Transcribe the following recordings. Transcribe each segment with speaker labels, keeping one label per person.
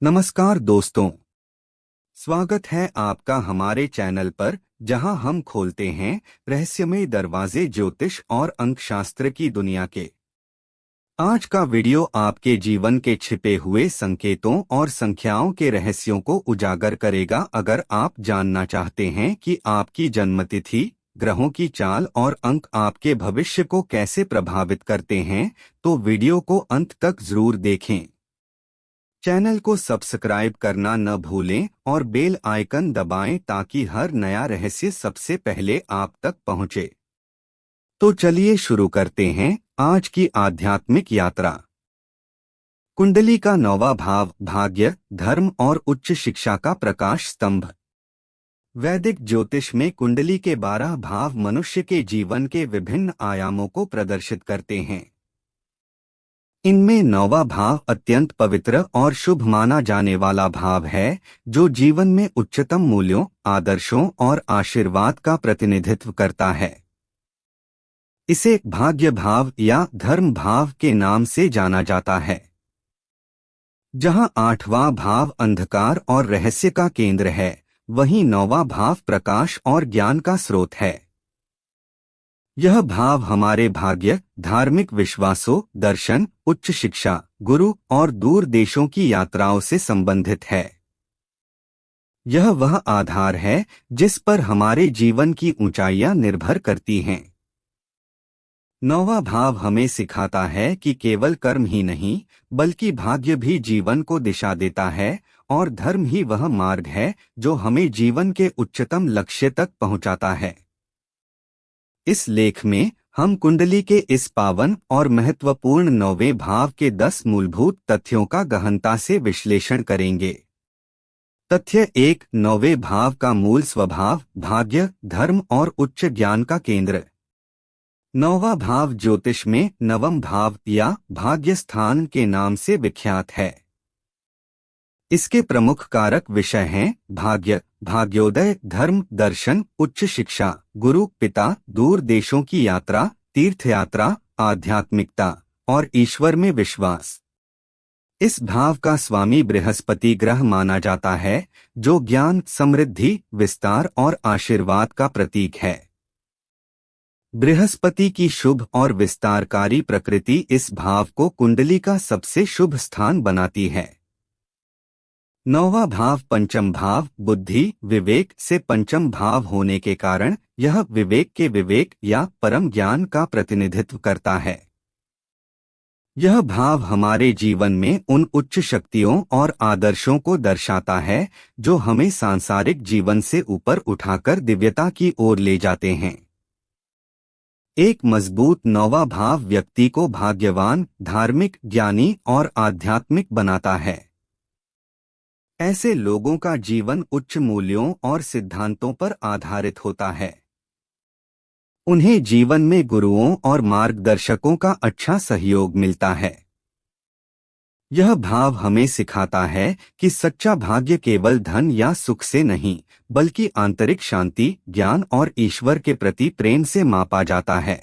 Speaker 1: नमस्कार दोस्तों, स्वागत है आपका हमारे चैनल पर जहां हम खोलते हैं रहस्यमय दरवाजे ज्योतिष और अंकशास्त्र की दुनिया के। आज का वीडियो आपके जीवन के छिपे हुए संकेतों और संख्याओं के रहस्यों को उजागर करेगा। अगर आप जानना चाहते हैं कि आपकी जन्मतिथि, ग्रहों की चाल और अंक आपके भविष्य को कैसे प्रभावित करते हैं, तो वीडियो को अंत तक जरूर देखें। चैनल को सब्सक्राइब करना न भूलें और बेल आइकन दबाएं ताकि हर नया रहस्य सबसे पहले आप तक पहुंचे। तो चलिए शुरू करते हैं आज की आध्यात्मिक यात्रा। कुंडली का 9वां भाव भाग्य, धर्म और उच्च शिक्षा का प्रकाश स्तंभ। वैदिक ज्योतिष में कुंडली के 12 भाव मनुष्य के जीवन के विभिन्न आयामों को प्रदर्शित करते हैं। इनमें 9वां भाव अत्यंत पवित्र और शुभ माना जाने वाला भाव है, जो जीवन में उच्चतम मूल्यों, आदर्शों और आशीर्वाद का प्रतिनिधित्व करता है। इसे भाग्य भाव या धर्म भाव के नाम से जाना जाता है। जहां 8वां भाव अंधकार और रहस्य का केंद्र है, वहीं 9वां भाव प्रकाश और ज्ञान का स्रोत है। यह भाव हमारे भाग्य, धार्मिक विश्वासों, दर्शन, उच्च शिक्षा, गुरु और दूर देशों की यात्राओं से संबंधित है। यह वह आधार है जिस पर हमारे जीवन की ऊंचाइयां निर्भर करती हैं। 9वां भाव हमें सिखाता है कि केवल कर्म ही नहीं, बल्कि भाग्य भी जीवन को दिशा देता है, और धर्म ही वह मार्ग है जो हमें जीवन के उच्चतम लक्ष्य तक पहुंचाता है। इस लेख में हम कुंडली के इस पावन और महत्वपूर्ण 9वें भाव के 10 मूलभूत तथ्यों का गहनता से विश्लेषण करेंगे। तथ्य 1, 9वें भाव का मूल स्वभाव भाग्य, धर्म और उच्च ज्ञान का केंद्र। 9वां भाव ज्योतिष में नवम भाव या भाग्य स्थान के नाम से विख्यात है। इसके प्रमुख कारक विषय हैं भाग्य, भाग्योदय, धर्म, दर्शन, उच्च शिक्षा, गुरु, पिता, दूर देशों की यात्रा, तीर्थ यात्रा, आध्यात्मिकता और ईश्वर में विश्वास। इस भाव का स्वामी बृहस्पति ग्रह माना जाता है, जो ज्ञान, समृद्धि, विस्तार और आशीर्वाद का प्रतीक है। बृहस्पति की शुभ और विस्तारकारी प्रकृति इस भाव को कुंडली का सबसे शुभ स्थान बनाती है। 9वां भाव पंचम भाव बुद्धि, विवेक से पंचम भाव होने के कारण यह विवेक के विवेक या परम ज्ञान का प्रतिनिधित्व करता है। यह भाव हमारे जीवन में उन उच्च शक्तियों और आदर्शों को दर्शाता है जो हमें सांसारिक जीवन से ऊपर उठाकर दिव्यता की ओर ले जाते हैं। एक मजबूत 9वां भाव व्यक्ति को भाग्यवान, धार्मिक, ज्ञानी और आध्यात्मिक बनाता है। ऐसे लोगों का जीवन उच्च मूल्यों और सिद्धांतों पर आधारित होता है। उन्हें जीवन में गुरुओं और मार्गदर्शकों का अच्छा सहयोग मिलता है। यह भाव हमें सिखाता है कि सच्चा भाग्य केवल धन या सुख से नहीं, बल्कि आंतरिक शांति, ज्ञान और ईश्वर के प्रति प्रेम से मापा जाता है।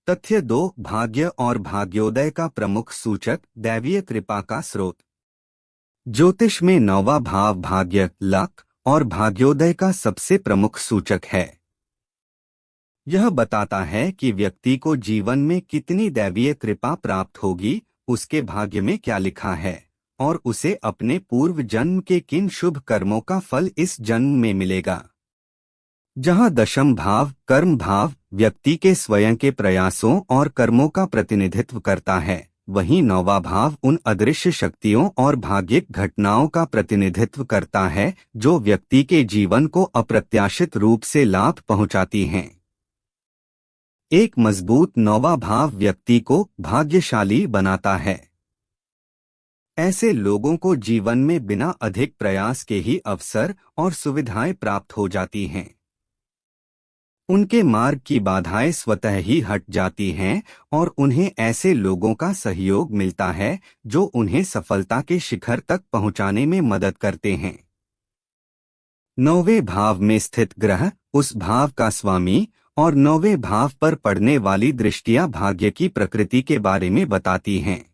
Speaker 1: तथ्य 2, भाग्य और भाग्योदय का प्रमुख सूचक दैवीय कृपा का स्रोत। ज्योतिष में 9वां भाव भाग्य, लक और भाग्योदय का सबसे प्रमुख सूचक है। यह बताता है कि व्यक्ति को जीवन में कितनी दैवीय कृपा प्राप्त होगी, उसके भाग्य में क्या लिखा है और उसे अपने पूर्व जन्म के किन शुभ कर्मों का फल इस जन्म में मिलेगा। जहां दशम भाव कर्म भाव व्यक्ति के स्वयं के प्रयासों और कर्मों का प्रतिनिधित्व करता है, वहीं 9वां भाव उन अदृश्य शक्तियों और भाग्यिक घटनाओं का प्रतिनिधित्व करता है जो व्यक्ति के जीवन को अप्रत्याशित रूप से लाभ पहुंचाती हैं। एक मजबूत 9वां भाव व्यक्ति को भाग्यशाली बनाता है। ऐसे लोगों को जीवन में बिना अधिक प्रयास के ही अवसर और सुविधाएं प्राप्त हो जाती हैं। उनके मार्ग की बाधाएं स्वतः ही हट जाती हैं और उन्हें ऐसे लोगों का सहयोग मिलता है जो उन्हें सफलता के शिखर तक पहुंचाने में मदद करते हैं। 9वें भाव में स्थित ग्रह उस भाव का स्वामी और 9वें भाव पर पड़ने वाली दृष्टियां भाग्य की प्रकृति के बारे में बताती हैं।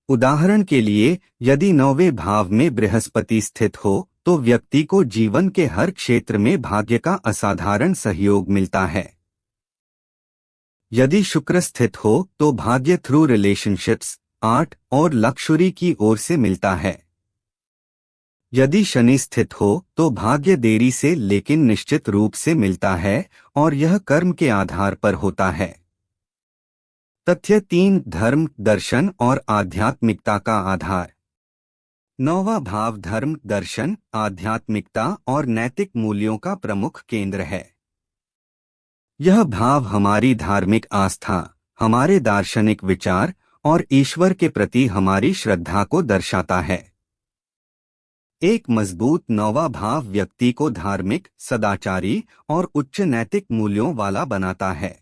Speaker 1: उदाहरण के लिए, यदि 9वें भाव में बृहस्पति स्थित हो तो व्यक्ति को जीवन के हर क्षेत्र में भाग्य का असाधारण सहयोग मिलता है। यदि शुक्र स्थित हो तो भाग्य थ्रू रिलेशनशिप्स, आर्ट और लक्ष्योरी की ओर से मिलता है। यदि शनि स्थित हो तो भाग्य देरी से लेकिन निश्चित रूप से मिलता है और यह कर्म के आधार पर होता है। तथ्य 3, धर्म, दर्शन और आध्यात्मिकता का आधार। 9वां भाव धर्म, दर्शन, आध्यात्मिकता और नैतिक मूल्यों का प्रमुख केंद्र है। यह भाव हमारी धार्मिक आस्था, हमारे दार्शनिक विचार और ईश्वर के प्रति हमारी श्रद्धा को दर्शाता है। एक मजबूत 9वां भाव व्यक्ति को धार्मिक, सदाचारी और उच्च नैतिक मूल्यों वाला बनाता है।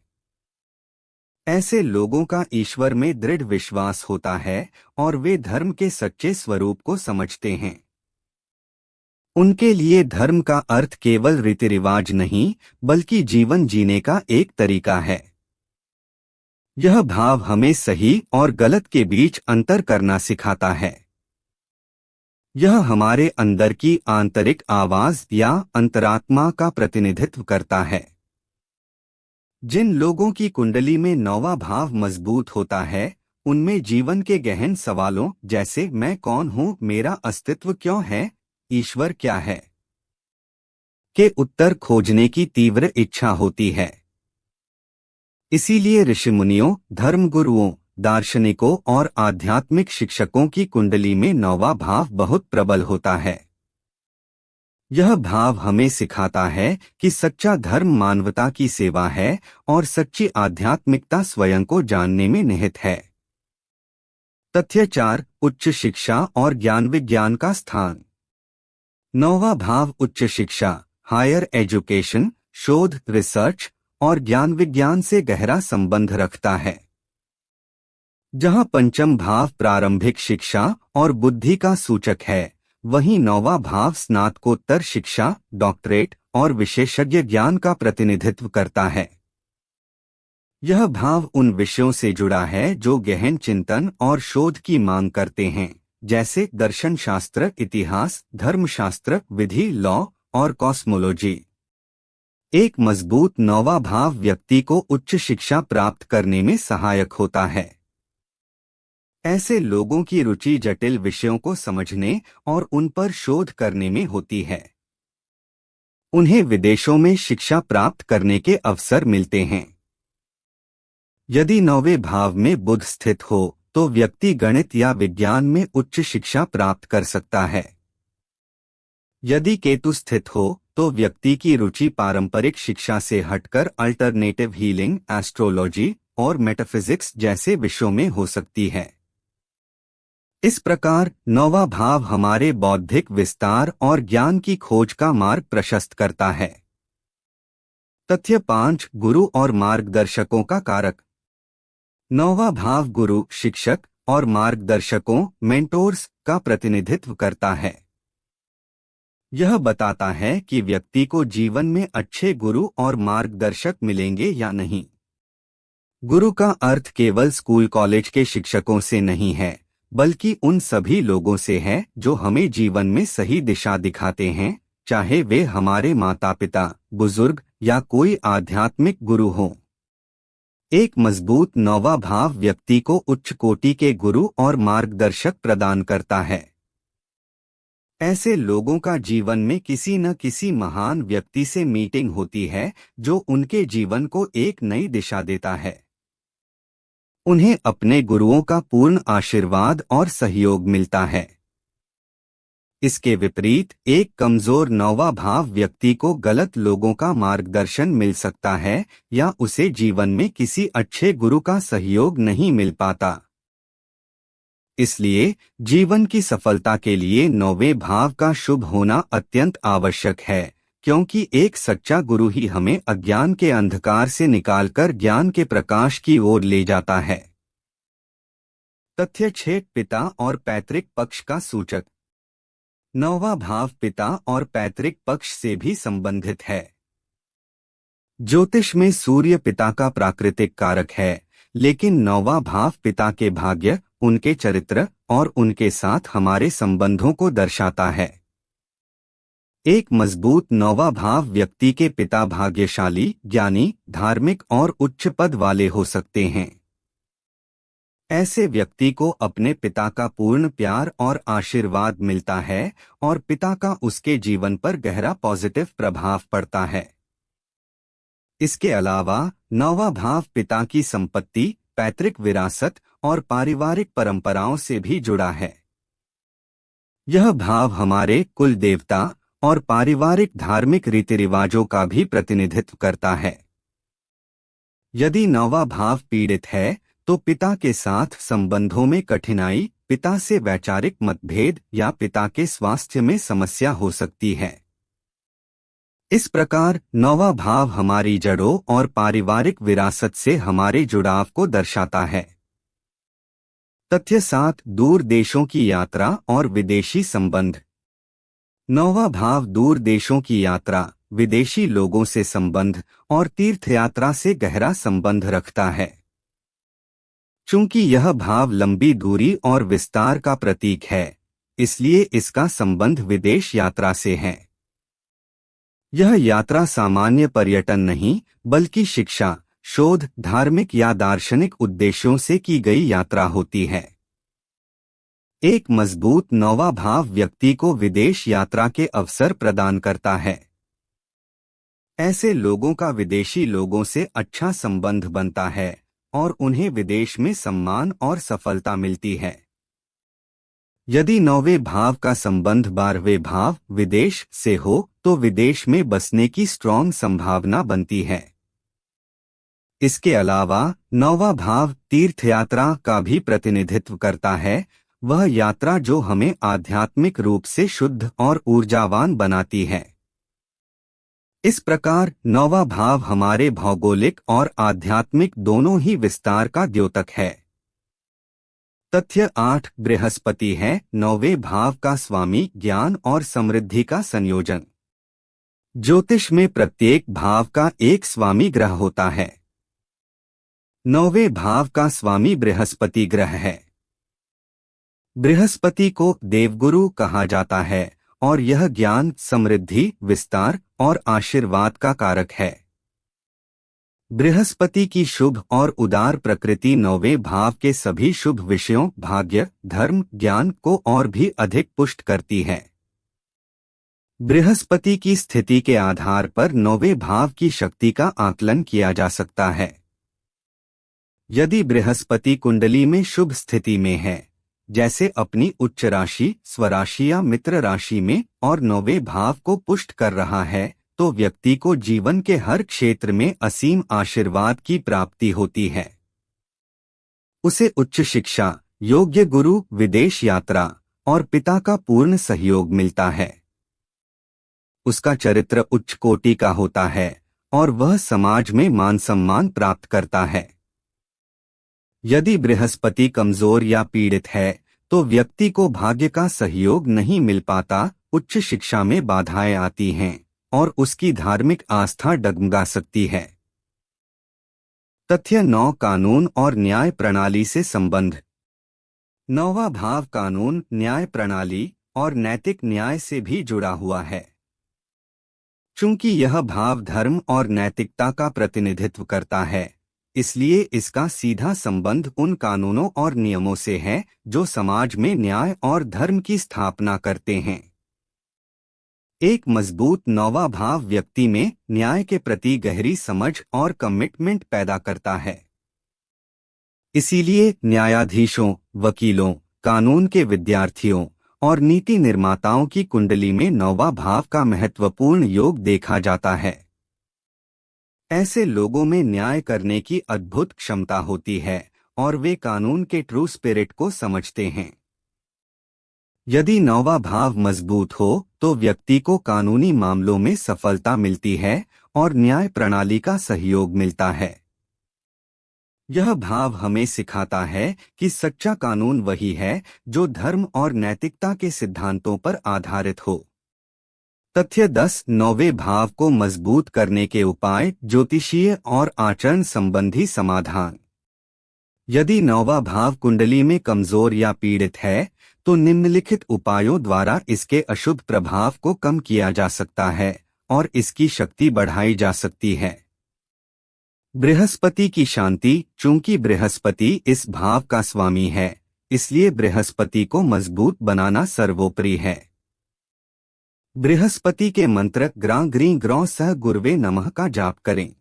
Speaker 1: ऐसे लोगों का ईश्वर में दृढ़ विश्वास होता है और वे धर्म के सच्चे स्वरूप को समझते हैं। उनके लिए धर्म का अर्थ केवल रीति रिवाज नहीं, बल्कि जीवन जीने का एक तरीका है। यह भाव हमें सही और गलत के बीच अंतर करना सिखाता है। यह हमारे अंदर की आंतरिक आवाज या अंतरात्मा का प्रतिनिधित्व करता है। जिन लोगों की कुंडली में 9वां भाव मजबूत होता है, उनमें जीवन के गहन सवालों जैसे मैं कौन हूँ, मेरा अस्तित्व क्यों है, ईश्वर क्या है, के उत्तर खोजने की तीव्र इच्छा होती है। इसीलिए ऋषिमुनियों, धर्मगुरुओं, दार्शनिकों और आध्यात्मिक शिक्षकों की कुंडली में 9वां भाव बहुत प्रबल होता है। यह भाव हमें सिखाता है कि सच्चा धर्म मानवता की सेवा है और सच्ची आध्यात्मिकता स्वयं को जानने में निहित है। तथ्य 4, उच्च शिक्षा और ज्ञान विज्ञान का स्थान। 9वां भाव उच्च शिक्षा, हायर एजुकेशन, शोध, रिसर्च और ज्ञान विज्ञान से गहरा संबंध रखता है। जहां पंचम भाव प्रारंभिक शिक्षा और बुद्धि का सूचक है, वहीं 9वां भाव स्नातकोत्तर शिक्षा, डॉक्टरेट और विशेषज्ञ ज्ञान का प्रतिनिधित्व करता है। यह भाव उन विषयों से जुड़ा है जो गहन चिंतन और शोध की मांग करते हैं, जैसे दर्शन शास्त्र, इतिहास, धर्मशास्त्र, विधि, लॉ और कॉस्मोलॉजी। एक मजबूत 9वां भाव व्यक्ति को उच्च शिक्षा प्राप्त करने में सहायक होता है। ऐसे लोगों की रुचि जटिल विषयों को समझने और उन पर शोध करने में होती है। उन्हें विदेशों में शिक्षा प्राप्त करने के अवसर मिलते हैं। यदि 9वें भाव में बुध स्थित हो तो व्यक्ति गणित या विज्ञान में उच्च शिक्षा प्राप्त कर सकता है। यदि केतु स्थित हो तो व्यक्ति की रुचि पारंपरिक शिक्षा से हटकर अल्टरनेटिव हीलिंग, एस्ट्रोलॉजी और मेटाफिजिक्स जैसे विषयों में हो सकती है। इस प्रकार 9वां भाव हमारे बौद्धिक विस्तार और ज्ञान की खोज का मार्ग प्रशस्त करता है। तथ्य 5, गुरु और मार्गदर्शकों का कारक। 9वां भाव गुरु, शिक्षक और मार्गदर्शकों, मेंटोर्स का प्रतिनिधित्व करता है। यह बताता है कि व्यक्ति को जीवन में अच्छे गुरु और मार्गदर्शक मिलेंगे या नहीं। गुरु का अर्थ केवल स्कूल कॉलेज के शिक्षकों से नहीं है, बल्कि उन सभी लोगों से है जो हमें जीवन में सही दिशा दिखाते हैं, चाहे वे हमारे माता पिता, बुजुर्ग या कोई आध्यात्मिक गुरु हो। एक मजबूत 9वां भाव व्यक्ति को उच्च कोटि के गुरु और मार्गदर्शक प्रदान करता है। ऐसे लोगों का जीवन में किसी न किसी महान व्यक्ति से मीटिंग होती है जो उनके जीवन को एक नई दिशा देता है। उन्हें अपने गुरुओं का पूर्ण आशीर्वाद और सहयोग मिलता है। इसके विपरीत एक कमजोर 9वां भाव व्यक्ति को गलत लोगों का मार्गदर्शन मिल सकता है या उसे जीवन में किसी अच्छे गुरु का सहयोग नहीं मिल पाता। इसलिए जीवन की सफलता के लिए 9वें भाव का शुभ होना अत्यंत आवश्यक है, क्योंकि एक सच्चा गुरु ही हमें अज्ञान के अंधकार से निकालकर ज्ञान के प्रकाश की ओर ले जाता है। तथ्य 6, पिता और पैतृक पक्ष का सूचक। 9वां भाव पिता और पैतृक पक्ष से भी संबंधित है। ज्योतिष में सूर्य पिता का प्राकृतिक कारक है, लेकिन 9वां भाव पिता के भाग्य उनके चरित्र और उनके साथ हमारे संबंधों को दर्शाता है। एक मजबूत नौवां भाव व्यक्ति के पिता भाग्यशाली, ज्ञानी, धार्मिक और उच्च पद वाले हो सकते हैं। ऐसे व्यक्ति को अपने पिता का पूर्ण प्यार और आशीर्वाद मिलता है और पिता का उसके जीवन पर गहरा पॉजिटिव प्रभाव पड़ता है। इसके अलावा नौवां भाव पिता की संपत्ति, पैतृक विरासत और पारिवारिक परंपराओं से भी जुड़ा है। यह भाव हमारे कुल देवता और पारिवारिक धार्मिक रीति रिवाजों का भी प्रतिनिधित्व करता है। यदि नौवां भाव पीड़ित है तो पिता के साथ संबंधों में कठिनाई, पिता से वैचारिक मतभेद या पिता के स्वास्थ्य में समस्या हो सकती है। इस प्रकार नौवां भाव हमारी जड़ों और पारिवारिक विरासत से हमारे जुड़ाव को दर्शाता है। तथ्य 7, दूर देशों की यात्रा और विदेशी संबंध। नौवां भाव दूर देशों की यात्रा, विदेशी लोगों से संबंध और तीर्थयात्रा से गहरा संबंध रखता है। चूंकि यह भाव लंबी दूरी और विस्तार का प्रतीक है, इसलिए इसका संबंध विदेश यात्रा से है। यह यात्रा सामान्य पर्यटन नहीं, बल्कि शिक्षा, शोध, धार्मिक या दार्शनिक उद्देश्यों से की गई यात्रा होती है। एक मजबूत नौवां भाव व्यक्ति को विदेश यात्रा के अवसर प्रदान करता है। ऐसे लोगों का विदेशी लोगों से अच्छा संबंध बनता है और उन्हें विदेश में सम्मान और सफलता मिलती है। यदि नौवें भाव का संबंध 12वें भाव विदेश से हो तो विदेश में बसने की स्ट्रॉन्ग संभावना बनती है। इसके अलावा नौवां भाव तीर्थयात्रा का भी प्रतिनिधित्व करता है, वह यात्रा जो हमें आध्यात्मिक रूप से शुद्ध और ऊर्जावान बनाती है। इस प्रकार नौवां भाव हमारे भौगोलिक और आध्यात्मिक दोनों ही विस्तार का द्योतक है। तथ्य 8, बृहस्पति है नौवें भाव का स्वामी, ज्ञान और समृद्धि का संयोजन। ज्योतिष में प्रत्येक भाव का एक स्वामी ग्रह होता है। नौवें भाव का स्वामी बृहस्पति ग्रह है। बृहस्पति को देवगुरु कहा जाता है और यह ज्ञान, समृद्धि, विस्तार और आशीर्वाद का कारक है। बृहस्पति की शुभ और उदार प्रकृति नौवें भाव के सभी शुभ विषयों, भाग्य, धर्म, ज्ञान को और भी अधिक पुष्ट करती है। बृहस्पति की स्थिति के आधार पर नौवें भाव की शक्ति का आकलन किया जा सकता है। यदि बृहस्पति कुंडली में शुभ स्थिति में है, जैसे अपनी उच्च राशि, स्वराशि या मित्र राशि में, और नौवें भाव को पुष्ट कर रहा है, तो व्यक्ति को जीवन के हर क्षेत्र में असीम आशीर्वाद की प्राप्ति होती है। उसे उच्च शिक्षा, योग्य गुरु, विदेश यात्रा और पिता का पूर्ण सहयोग मिलता है। उसका चरित्र उच्च कोटि का होता है और वह समाज में मान सम्मान प्राप्त करता है। यदि बृहस्पति कमजोर या पीड़ित है तो व्यक्ति को भाग्य का सहयोग नहीं मिल पाता, उच्च शिक्षा में बाधाएं आती हैं और उसकी धार्मिक आस्था डगमगा सकती है। तथ्य 9, कानून और न्याय प्रणाली से संबंध। नौवां भाव कानून, न्याय प्रणाली और नैतिक न्याय से भी जुड़ा हुआ है। चूंकि यह भाव धर्म और नैतिकता का प्रतिनिधित्व करता है, इसलिए इसका सीधा संबंध उन कानूनों और नियमों से है जो समाज में न्याय और धर्म की स्थापना करते हैं। एक मजबूत नौवां भाव व्यक्ति में न्याय के प्रति गहरी समझ और कमिटमेंट पैदा करता है। इसीलिए न्यायाधीशों, वकीलों, कानून के विद्यार्थियों और नीति निर्माताओं की कुंडली में नौवां भाव का महत्वपूर्ण योग देखा जाता है। ऐसे लोगों में न्याय करने की अद्भुत क्षमता होती है और वे कानून के ट्रू स्पिरिट को समझते हैं। यदि नौवां भाव मजबूत हो तो व्यक्ति को कानूनी मामलों में सफलता मिलती है और न्याय प्रणाली का सहयोग मिलता है। यह भाव हमें सिखाता है कि सच्चा कानून वही है जो धर्म और नैतिकता के सिद्धांतों पर आधारित हो। तथ्य 10, नौवें भाव को मजबूत करने के उपाय, ज्योतिषीय और आचरण संबंधी समाधान। यदि नौवा भाव कुंडली में कमजोर या पीड़ित है तो निम्नलिखित उपायों द्वारा इसके अशुभ प्रभाव को कम किया जा सकता है और इसकी शक्ति बढ़ाई जा सकती है। बृहस्पति की शांति। चूंकि बृहस्पति इस भाव का स्वामी है, इसलिए बृहस्पति को मजबूत बनाना सर्वोपरि है। बृहस्पति के मंत्र ग्रां ग्रीं ग्रौं सह गुरुवे नमः का जाप करें।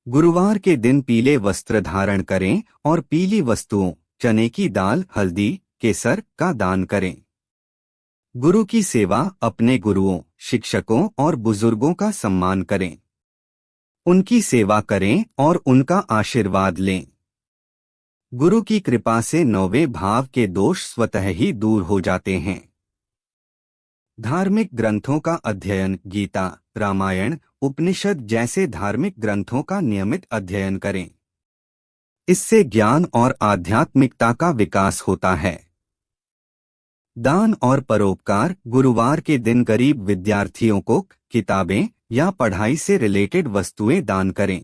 Speaker 1: गुरुवार के दिन पीले वस्त्र धारण करें और पीली वस्तुओं, चने की दाल, हल्दी, केसर का दान करें। गुरु की सेवा। अपने गुरुओं, शिक्षकों और बुजुर्गों का सम्मान करें। उनकी सेवा करें और उनका आशीर्वाद लें। गुरु की कृपा से नौवें भाव के दोष स्वतः ही दूर हो जाते हैं। धार्मिक ग्रंथों का अध्ययन। गीता, रामायण, उपनिषद जैसे धार्मिक ग्रंथों का नियमित अध्ययन करें। इससे ज्ञान और आध्यात्मिकता का विकास होता है। दान और परोपकार। गुरुवार के दिन गरीब विद्यार्थियों को किताबें या पढ़ाई से रिलेटेड वस्तुएं दान करें।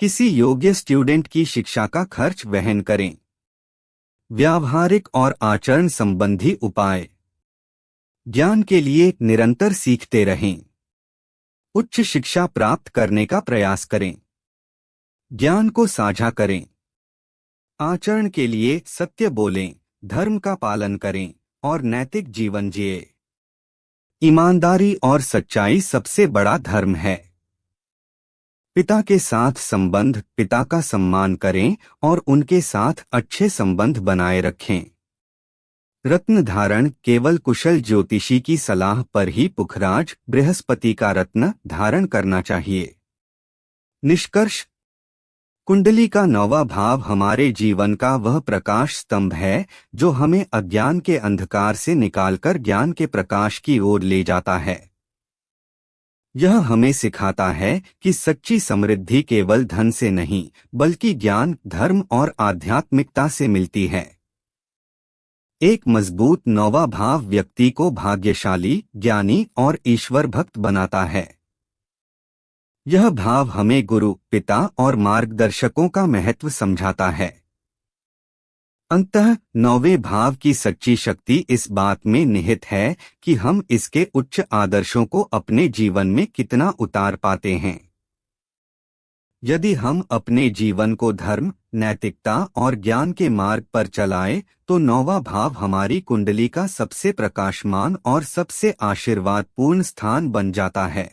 Speaker 1: किसी योग्य स्टूडेंट की शिक्षा का खर्च वहन करें। व्यावहारिक और आचरण संबंधी उपाय। ज्ञान के लिए निरंतर सीखते रहें। उच्च शिक्षा प्राप्त करने का प्रयास करें। ज्ञान को साझा करें। आचरण के लिए सत्य बोलें, धर्म का पालन करें और नैतिक जीवन जिए। ईमानदारी और सच्चाई सबसे बड़ा धर्म है। पिता के साथ संबंध। पिता का सम्मान करें और उनके साथ अच्छे संबंध बनाए रखें। रत्न धारण। केवल कुशल ज्योतिषी की सलाह पर ही पुखराज बृहस्पति का रत्न धारण करना चाहिए। निष्कर्ष। कुंडली का नौवा भाव हमारे जीवन का वह प्रकाश स्तंभ है जो हमें अज्ञान के अंधकार से निकालकर ज्ञान के प्रकाश की ओर ले जाता है। यह हमें सिखाता है कि सच्ची समृद्धि केवल धन से नहीं, बल्कि ज्ञान, धर्म और आध्यात्मिकता से मिलती है। एक मजबूत नौवा भाव व्यक्ति को भाग्यशाली, ज्ञानी और ईश्वर भक्त बनाता है। यह भाव हमें गुरु, पिता और मार्गदर्शकों का महत्व समझाता है। अंततः नौवें भाव की सच्ची शक्ति इस बात में निहित है कि हम इसके उच्च आदर्शों को अपने जीवन में कितना उतार पाते हैं। यदि हम अपने जीवन को धर्म, नैतिकता और ज्ञान के मार्ग पर चलाएं, तो नौवा भाव हमारी कुंडली का सबसे प्रकाशमान और सबसे आशीर्वादपूर्ण स्थान बन जाता है।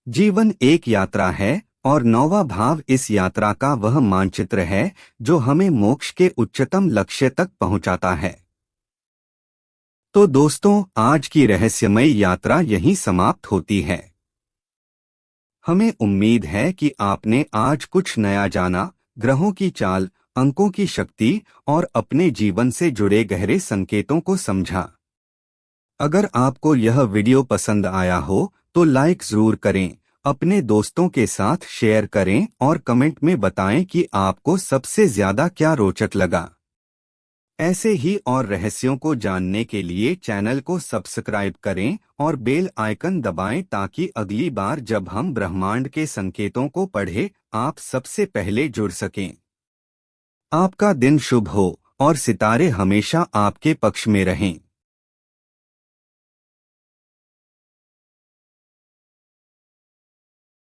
Speaker 1: जीवन एक यात्रा है और नौवा भाव इस यात्रा का वह मानचित्र है जो हमें मोक्ष के उच्चतम लक्ष्य तक पहुंचाता है। तो दोस्तों, आज की रहस्यमय यात्रा यहीं समाप्त होती है। हमें उम्मीद है कि आपने आज कुछ नया जाना, ग्रहों की चाल, अंकों की शक्ति और अपने जीवन से जुड़े गहरे संकेतों को समझा। अगर आपको यह वीडियो पसंद आया हो तो लाइक जरूर करें, अपने दोस्तों के साथ शेयर करें और कमेंट में बताएं कि आपको सबसे ज्यादा क्या रोचक लगा। ऐसे ही और रहस्यों को जानने के लिए चैनल को सब्सक्राइब करें और बेल आइकन दबाएं ताकि अगली बार जब हम ब्रह्मांड के संकेतों को पढ़ें, आप सबसे पहले जुड़ सकें। आपका दिन शुभ हो और सितारे हमेशा आपके पक्ष में रहें।